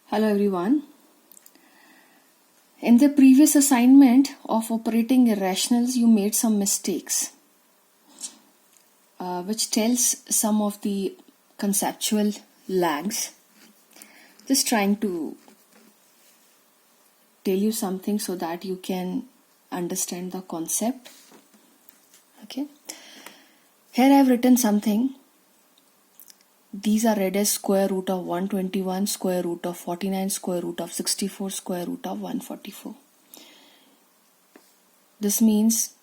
Hello everyone. In the previous assignment of operating irrationals, you made some mistakes, which tells some of the conceptual lags. Just trying to tell you something so that you can understand the concept. Okay. Here I have written something. These are read as square root of 121, square root of 49, square root of 64, square root of 144. This means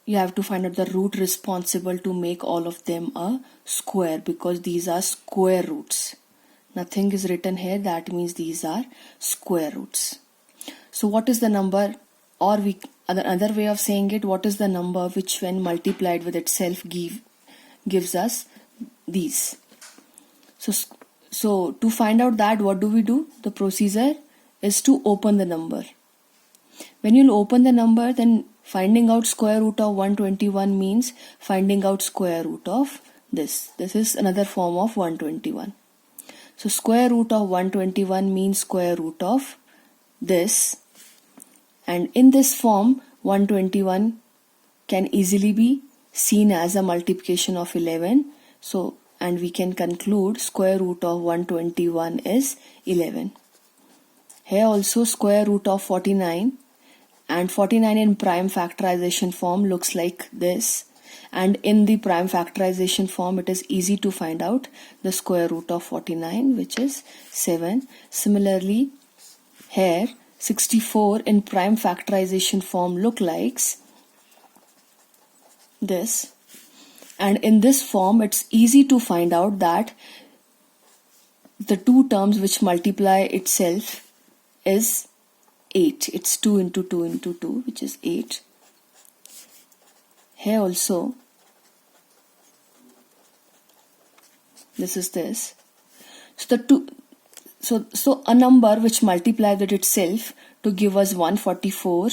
you have to find out the root responsible to make all of them a square, because these are square roots. Nothing is written here, that means these are square roots. So what is the number, or another way of saying it, what is the number which when multiplied with itself gives us these? So to find out that, what do? The procedure is to open the number. When you open the number, then finding out square root of 121 means finding out square root of this. This is another form of 121. So square root of 121 means square root of this. And in this form, 121 can easily be seen as a multiplication of 11. And we can conclude square root of 121 is 11. Here also square root of 49, and 49 in prime factorization form looks like this, and in the prime factorization form it is easy to find out the square root of 49, which is 7. Similarly, here 64 in prime factorization form look like this. And in this form, it's easy to find out that the two terms which multiply itself is 8. It's 2 into 2 into 2, which is 8. Here also, this is this. So a number which multiplies with itself to give us 144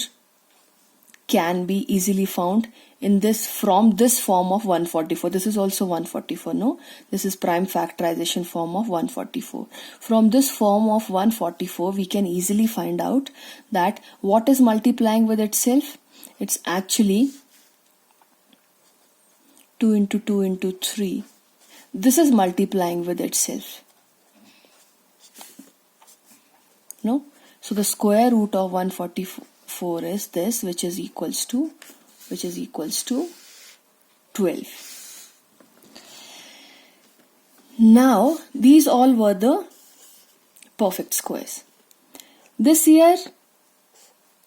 can be easily found in this from this form of 144. This is also 144, no? This is prime factorization form of 144. From this form of 144, we can easily find out that what is multiplying with itself? It's actually 2 into 2 into 3. This is multiplying with itself. No? So the square root of 144 is this, which is equals to 12. Now these all were the perfect squares. This year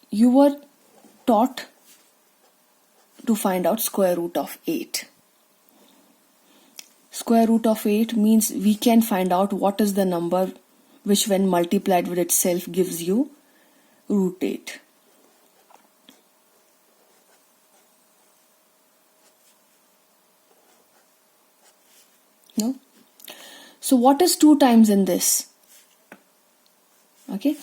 you were taught to find out square root of 8. Square root of 8 means we can find out what is the number which when multiplied with itself gives you root 8. No? So what is 2 times in this? Okay.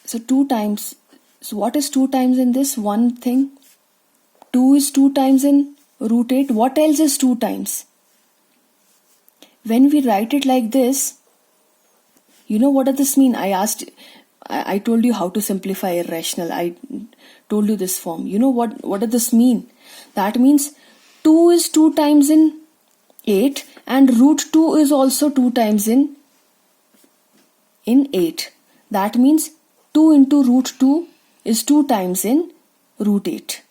So 2 times. So what is 2 times in this? One thing. 2 is 2 times in root 8. What else is 2 times? When we write it like this, you know what does this mean? I told you how to simplify irrational. I told you this form. You know what does this mean? That means 2 is 2 times in 8 and root 2 is also 2 times in 8. That means 2 into root 2 is 2 times in root 8.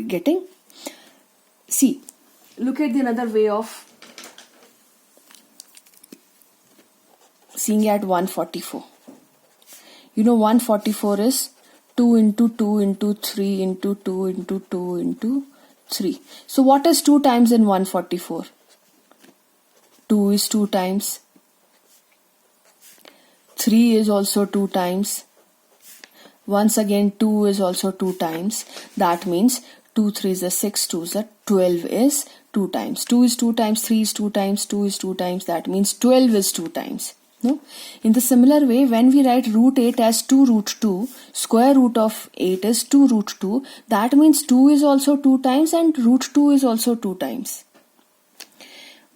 Getting? See, look at the another way of seeing at 144. You know 144 is 2 into 2 into 3 into 2 into 2 into 3. So what is 2 times in 144? 2 is 2 times. 3 is also 2 times. Once again 2 is also 2 times. That means 2 3 is a 6, 2 is a 12 is 2 times. 2 is 2 times, 3 is 2 times, 2 is 2 times. That means 12 is 2 times. No? In the similar way, when we write root 8 as 2 root 2, square root of 8 is 2 root 2. That means 2 is also 2 times and root 2 is also 2 times.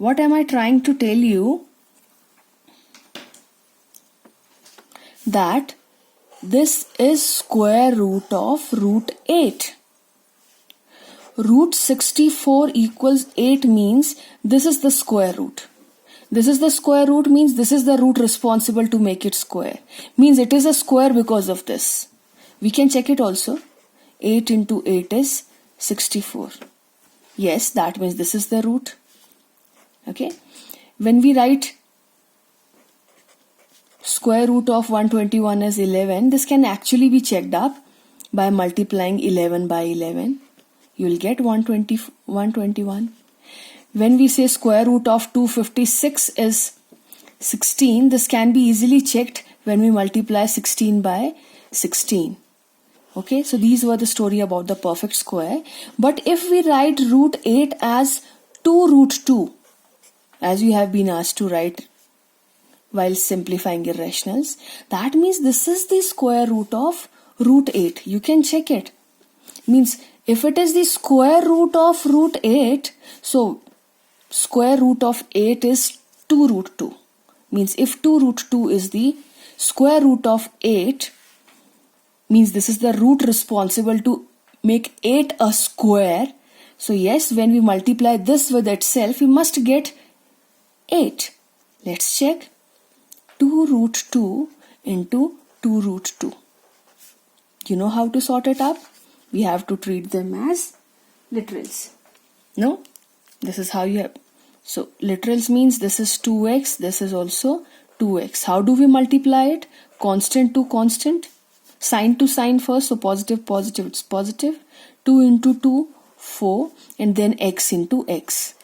What am I trying to tell you? that this is square root of root 8. Root 64 equals 8 means this is the square root. This is the square root means this is the root responsible to make it square. Means it is a square because of this. We can check it also. 8 into 8 is 64. Yes, that means this is the root. Okay. When we write square root of 121 as 11, this can actually be checked up by multiplying 11 by 11. You will get 121. When we say square root of 256 is 16, this can be easily checked when we multiply 16 by 16. Okay, so these were the story about the perfect square. But if we write root 8 as 2 root 2, as you have been asked to write while simplifying irrationals, that means this is the square root of root 8. You can check it. Means if it is the square root of root 8, so square root of 8 is 2 root 2. Means if 2 root 2 is the square root of 8, means this is the root responsible to make 8 a square. So yes, when we multiply this with itself, we must get 8. Let's check. 2 root 2 into 2 root 2. You know how to sort it up? We have to treat them as literals. No? This is how you have. So literals means this is 2x, this is also 2x. How do we multiply it? Constant to constant. Sign to sign first, so positive, positive, it's positive. 2 into 2, 4, and then x into x.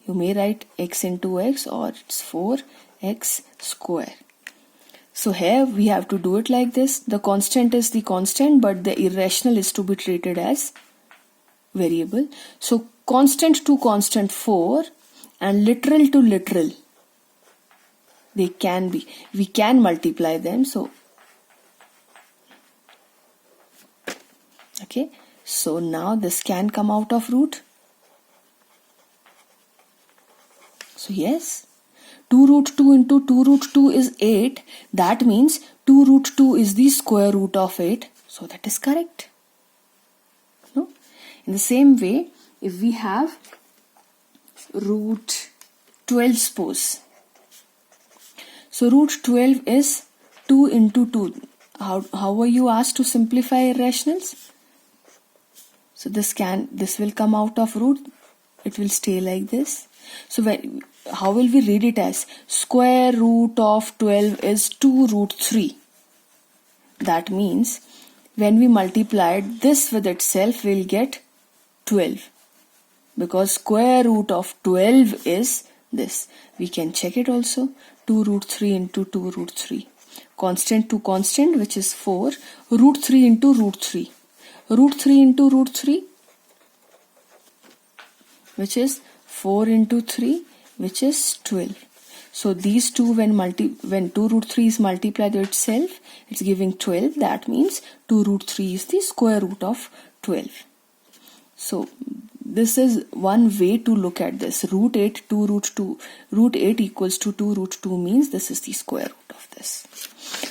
You may write x into x, or it's 4x square. So here we have to do it like this. The constant is the constant, but the irrational is to be treated as variable. So constant to constant 4 and literal to literal, they can be. We can multiply them. So okay, so now this can come out of root. So yes, 2 root 2 into 2 root 2 is 8. That means 2 root 2 is the square root of 8. So that is correct. No? In the same way, if we have root 12 suppose. So root 12 is 2 into 2. How were you asked to simplify irrationals? So this will come out of root. It will stay like this. So how will we read it as? Square root of 12 is 2 root 3. That means when we multiplied this with itself, we'll get 12. Because square root of 12 is this. We can check it also. 2 root 3 into 2 root 3. Constant to constant, which is 4. Root 3 into root 3. Root 3 into root 3, which is 4 into 3, which is 12. So these two, when 2 root 3 is multiplied to itself, it's giving 12. That means 2 root 3 is the square root of 12. So this is one way to look at this. Root 8, 2 root 2. Root 8 equals to 2 root 2 means this is the square root of this.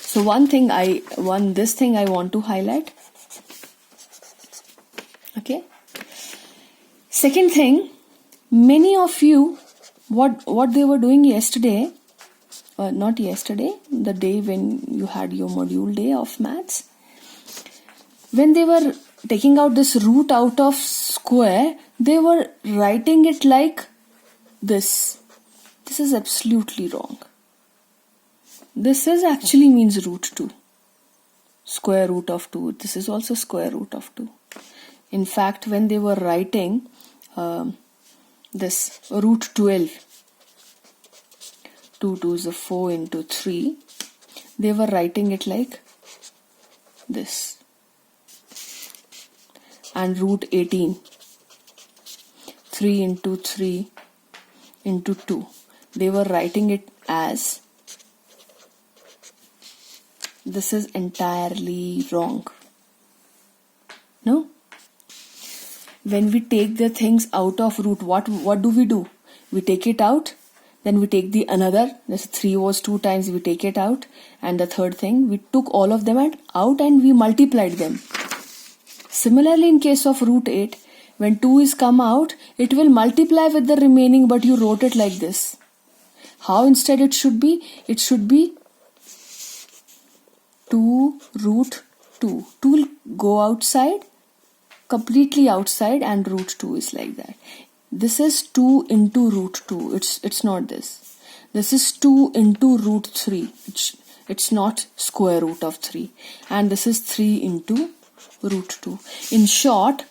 So this thing I want to highlight. Okay. Second thing, many of you, what they were doing yesterday, not yesterday, the day when you had your module day of maths, when they were taking out this root out of square, they were writing it like this. This is absolutely wrong. This is actually means root 2. Square root of 2. This is also square root of 2. In fact, when they were writing this root 12, 2 2 is a 4 into 3, they were writing it like this. And root 18, 3 into 3 into 2, they were writing it as, this is entirely wrong. No? When we take the things out of root, what do? We take it out. then we take the another, this 3 was 2 times, we take it out, and the third thing, we took all of them out and we multiplied them. Similarly, in case of root 8, when 2 is come out, it will multiply with the remaining, but you wrote it like this. How instead it should be? It should be 2 root 2. 2 will go outside, completely outside, and root 2 is like that. This is 2 into root 2. It's not this. This is 2 into root 3. It's not square root of 3. And this is 3 into root 2. In short,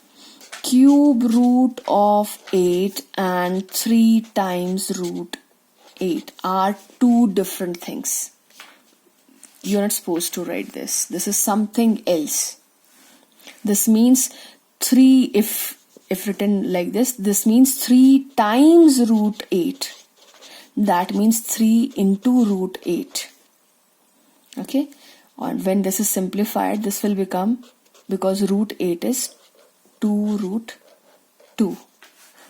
cube root of 8 and 3 times root 8 are two different things. You're not supposed to write this. This is something else. This means 3, if written like this means 3 times root 8. That means 3 into root 8. Okay? And when this is simplified, this will become, because root 8 is 2 root 2.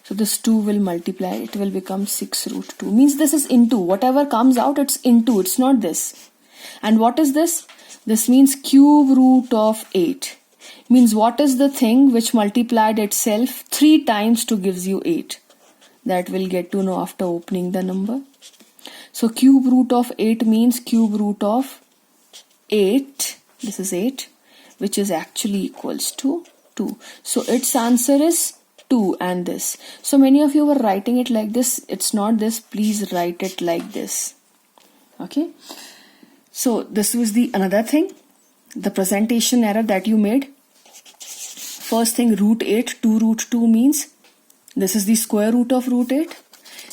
So this 2 will multiply, it will become 6 root 2. Means this is into. Whatever comes out, it's into. It's not this. And what is this? This means cube root of 8. Means what is the thing which multiplied itself 3 times to gives you 8? That we'll get to know after opening the number. So cube root of 8 means cube root of 8. This is 8, which is actually equals to 2. So its answer is 2 and this. So many of you were writing it like this. It's not this. Please write it like this. Okay. So this was the another thing. The presentation error that you made. First thing, root 8, 2 root 2 means this is the square root of root 8.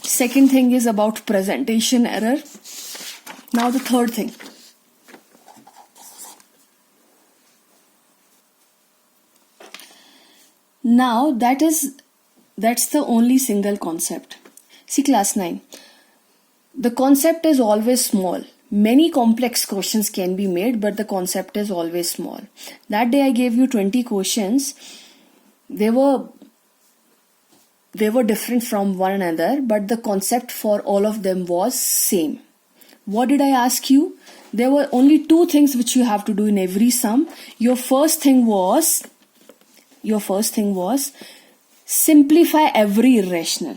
Second thing is about presentation error. Now the third thing. Now that's the only single concept. See class 9. The concept is always small. Many complex questions can be made, but the concept is always small. That day I gave you 20 questions. They were different from one another, but the concept for all of them was same. What did I ask you? There were only 2 things which you have to do in every sum. Your first thing was simplify every irrational.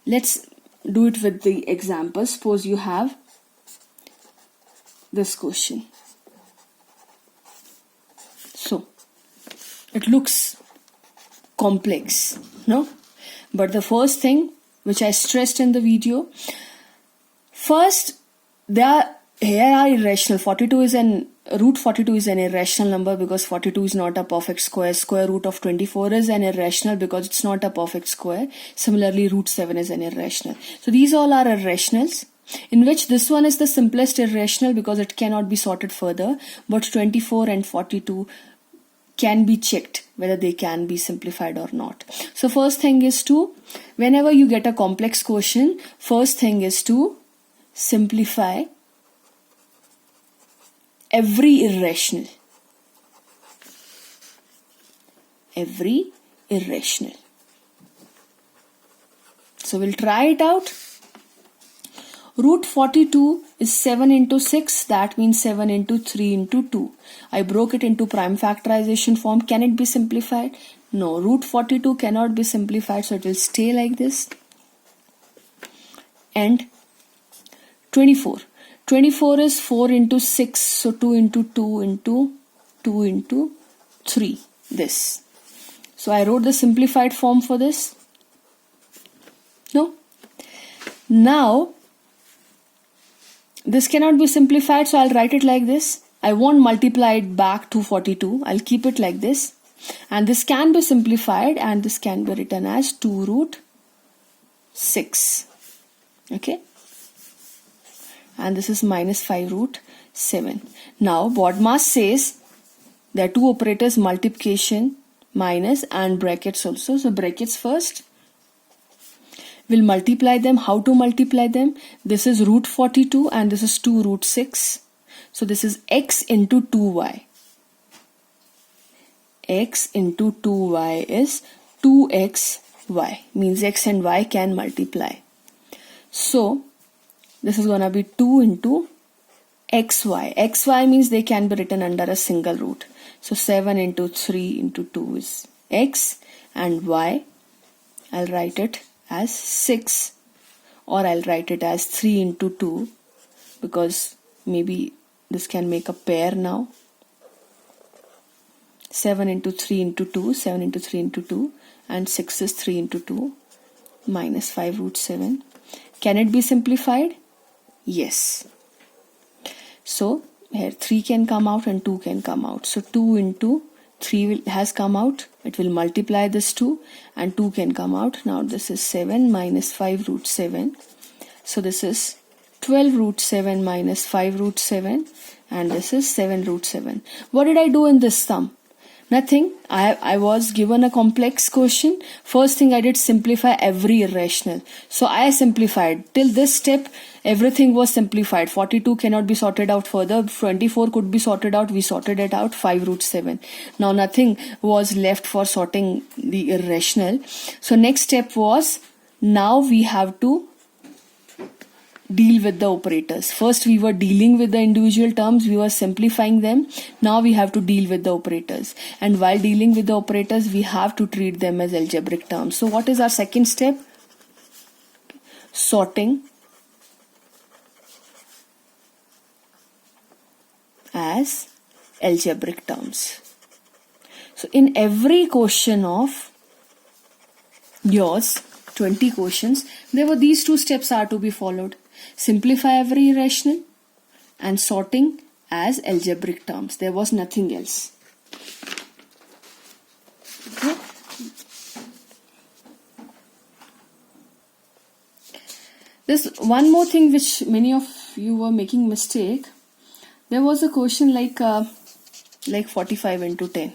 Let's do it with the example. Suppose you have this question. So it looks complex, no? But the first thing which I stressed in the video, first here are irrational. 42 is root 42 is an irrational number because 42 is not a perfect square. Square root of 24 is an irrational because it's not a perfect square. Similarly, root 7 is an irrational. So these all are irrationals, in which this one is the simplest irrational because it cannot be sorted further, but 24 and 42 can be checked whether they can be simplified or not. So first thing is to, whenever you get a complex question, first thing is to simplify every irrational. Every irrational. So we'll try it out. Root 42 is 7 into 6. That means 7 into 3 into 2. I broke it into prime factorization form. Can it be simplified? No. Root 42 cannot be simplified. So it will stay like this. And 24. 24 is 4 into 6. So 2 into 2 into 2 into 3. This. So I wrote the simplified form for this. No. Now, this cannot be simplified, so I'll write it like this. I won't multiply it back to 42. I'll keep it like this. And this can be simplified and this can be written as 2 root 6. Okay. And this is minus 5 root 7. Now, BODMAS says there are 2 operators, multiplication, minus and brackets also. So brackets first. We'll multiply them. How to multiply them? This is root 42 and this is 2 root 6. So this is x into 2y. X into 2y is 2xy. Means x and y can multiply. So this is gonna be 2 into xy. xy means they can be written under a single root. So 7 into 3 into 2 is x, and y, I'll write it as 6, or I'll write it as 3 into 2, because maybe this can make a pair now. 7 into 3 into 2, 7 into 3 into 2, and 6 is 3 into 2, minus 5 root 7. Can it be simplified? Yes. So here 3 can come out and 2 can come out. So 2 into 3 has come out. It will multiply this 2, and 2 can come out. Now this is 7 minus 5 root 7. So this is 12 root 7 minus 5 root 7, and this is 7 root 7. What did I do in this sum? Nothing. I was given a complex question. First thing I did, simplify every irrational. So I simplified. Till this step, everything was simplified. 42 cannot be sorted out further. 24 could be sorted out. We sorted it out. 5 root 7. Now nothing was left for sorting the irrational. So next step was, now we have to deal with the operators. First we were dealing with the individual terms, we were simplifying them. Now we have to deal with the operators, and while dealing with the operators we have to treat them as algebraic terms. So what is our second step? Sorting as algebraic terms. So in every question of yours, 20 questions, there were these two steps are to be followed. Simplify every irrational and sorting as algebraic terms. There was nothing else. Okay. There's one more thing which many of you were making mistake. There was a question like 45 into 10.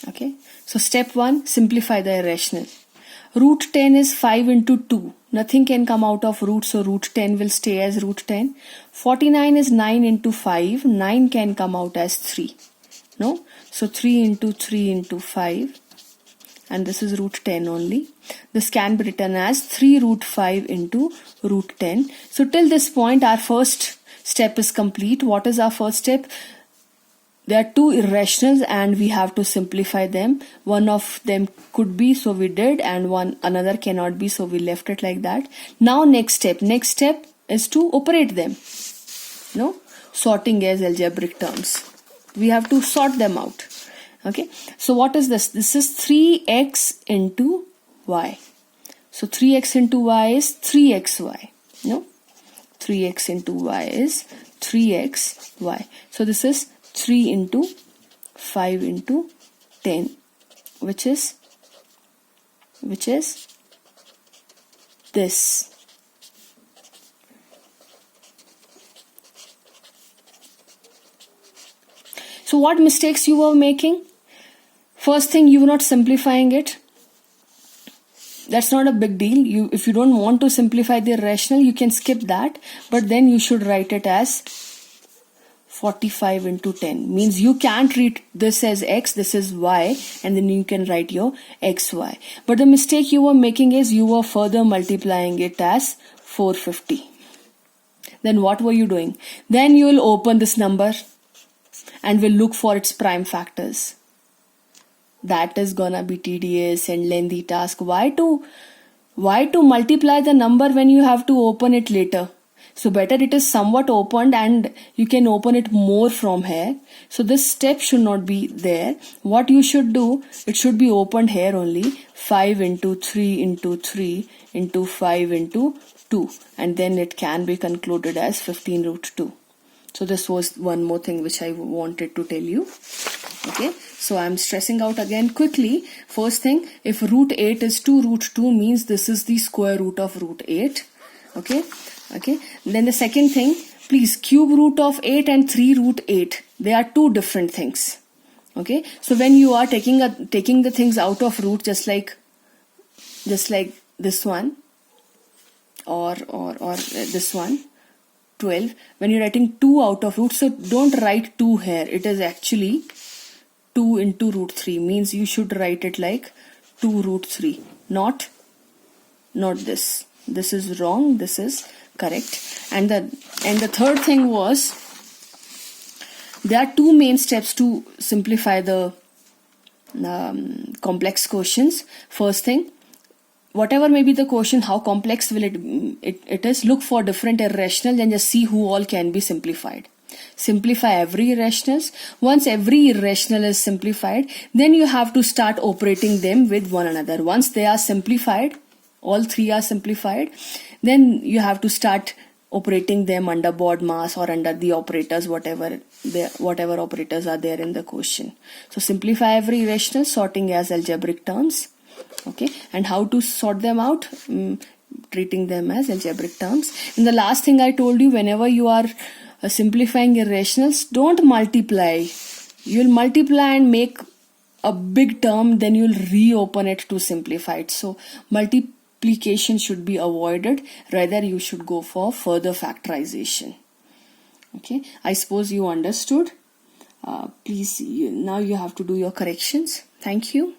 Okay. So step 1, simplify the irrational. Root 10 is 5 into 2. Nothing can come out of root, so root 10 will stay as root 10. 49 is 9 into 5. 9 can come out as 3. No? So 3 into 3 into 5. And this is root 10 only. This can be written as 3 root 5 into root 10. So till this point, our first step is complete. What is our first step? There are two irrationals and we have to simplify them. One of them could be, so we did, and another cannot be, so we left it like that. Now next step is to operate them. No? Sorting as algebraic terms. We have to sort them out. Okay. So what is this? This is 3x into y. So 3x into y is 3xy. No? 3x into y is 3xy. So this is 3 into 5 into 10, which is this. So what mistakes you were making? First thing, you were not simplifying it. That's not a big deal. If you don't want to simplify the irrational, you can skip that, but then you should write it as 45 into 10. Means you can't treat this as x, this is y, and then you can write your xy. But the mistake you were making is you were further multiplying it as 450. Then what were you doing? Then you will open this number and will look for its prime factors. That is gonna be tedious and lengthy task. Why to multiply the number when you have to open it later? So better it is somewhat opened and you can open it more from here. So this step should not be there. What you should do, it should be opened here only. 5 into 3 into 3 into 5 into 2. And then it can be concluded as 15 root 2. So this was one more thing which I wanted to tell you. Okay. So I'm stressing out again quickly. First thing, if root 8 is 2 root 2 means this is the square root of root 8. Okay. Okay. Then the second thing, please, cube root of 8 and 3 root 8. They are two different things. Okay. So when you are taking the things out of root, just like this one or this one, 12. When you're writing 2 out of root, so don't write 2 here. It is actually 2 into root 3, means you should write it like 2 root 3, not this. this is wrong, this is correct. And the third thing was, there are two main steps to simplify the complex questions. First thing, whatever may be the question, how complex will it is, look for different irrationals and just see who all can be simplified. Simplify every irrationals. Once every irrational is simplified, then you have to start operating them with one another. Once they are simplified, all three are simplified, then you have to start operating them under BODMAS or under the operators, whatever operators are there in the question. So simplify every irrational, sorting as algebraic terms. Okay, and how to sort them out? Treating them as algebraic terms. And the last thing I told you, whenever you are simplifying irrationals, don't multiply. You'll multiply and make a big term, then you'll reopen it to simplify it. So multiplication should be avoided. Rather, you should go for further factorization. Okay, I suppose you understood. Please, now you have to do your corrections. Thank you.